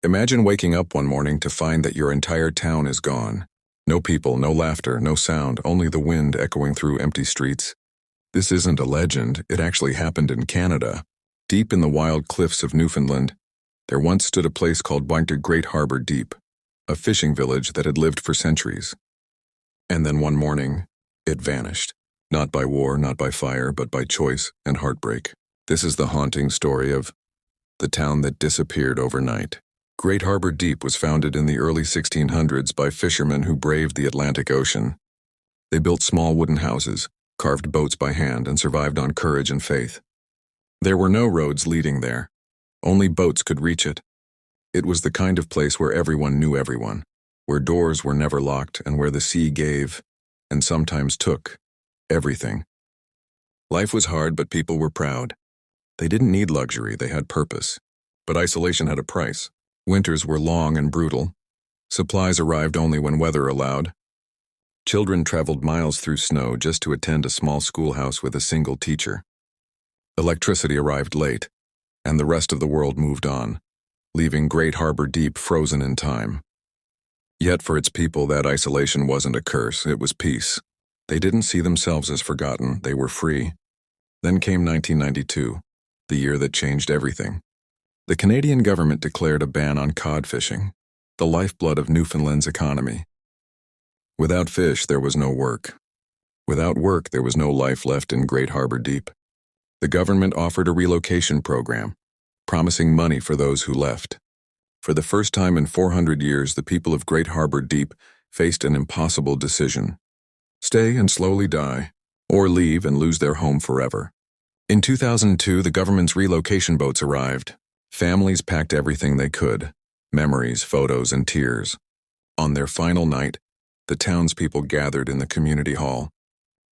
Imagine waking up one morning to find that your entire town is gone. No people, no laughter, no sound, only the wind echoing through empty streets. This isn't a legend, it actually happened in Canada. Deep in the wild cliffs of Newfoundland, there once stood a place called Great Harbour Deep, a fishing village that had lived for centuries. And then one morning, it vanished. Not by war, not by fire, but by choice and heartbreak. This is the haunting story of the town that disappeared overnight. Great Harbour Deep was founded in the early 1600s by fishermen who braved the Atlantic Ocean. They built small wooden houses, carved boats by hand, and survived on courage and faith. There were no roads leading there. Only boats could reach it. It was the kind of place where everyone knew everyone, where doors were never locked, and where the sea gave, and sometimes took, everything. Life was hard, but people were proud. They didn't need luxury, they had purpose. But isolation had a price. Winters were long and brutal. Supplies arrived only when weather allowed. Children traveled miles through snow just to attend a small schoolhouse with a single teacher. Electricity arrived late, and the rest of the world moved on, leaving Great Harbour Deep frozen in time. Yet for its people, that isolation wasn't a curse, it was peace. They didn't see themselves as forgotten, they were free. Then came 1992, the year that changed everything. The Canadian government declared a ban on cod fishing, the lifeblood of Newfoundland's economy. Without fish, there was no work. Without work, there was no life left in Great Harbour Deep. The government offered a relocation program, promising money for those who left. For the first time in 400 years, the people of Great Harbour Deep faced an impossible decision: stay and slowly die, or leave and lose their home forever. In 2002, the government's relocation boats arrived. Families packed everything they could: memories, photos, and tears. On their final night, the townspeople gathered in the community hall.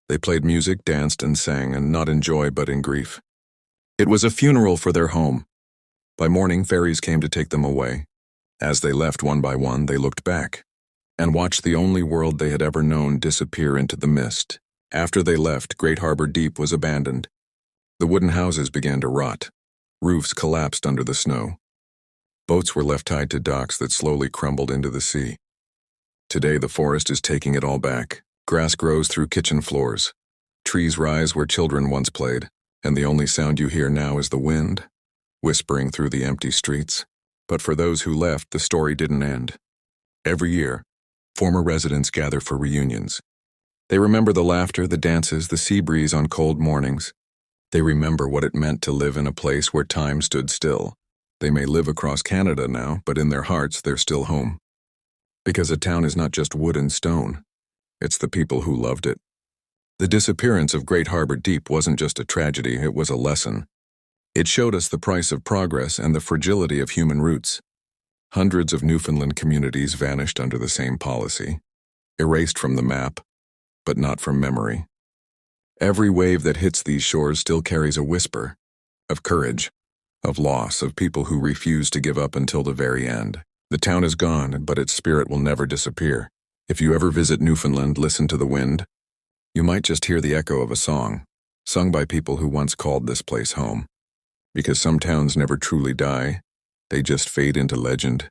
They played music, danced, and sang, and not in joy but in grief. It was a funeral for their home. By morning, ferries came to take them away. As they left one by one, they looked back and watched the only world they had ever known disappear into the mist. After they left, Great Harbour Deep was abandoned. The wooden houses began to rot. Roofs collapsed under the snow. Boats were left tied to docks that slowly crumbled into the sea. Today, the forest is taking it all back. Grass grows through kitchen floors. Trees rise where children once played, and the only sound you hear now is the wind, whispering through the empty streets. But for those who left, the story didn't end. Every year, former residents gather for reunions. They remember the laughter, the dances, the sea breeze on cold mornings. They remember what it meant to live in a place where time stood still. They may live across Canada now, but in their hearts, they're still home. Because a town is not just wood and stone. It's the people who loved it. The disappearance of Great Harbour Deep wasn't just a tragedy, it was a lesson. It showed us the price of progress and the fragility of human roots. Hundreds of Newfoundland communities vanished under the same policy, erased from the map, but not from memory. Every wave that hits these shores still carries a whisper of courage, of loss, of people who refuse to give up until the very end. The town is gone, but its spirit will never disappear. If you ever visit Newfoundland, listen to the wind. You might just hear the echo of a song, sung by people who once called this place home. Because some towns never truly die, they just fade into legend.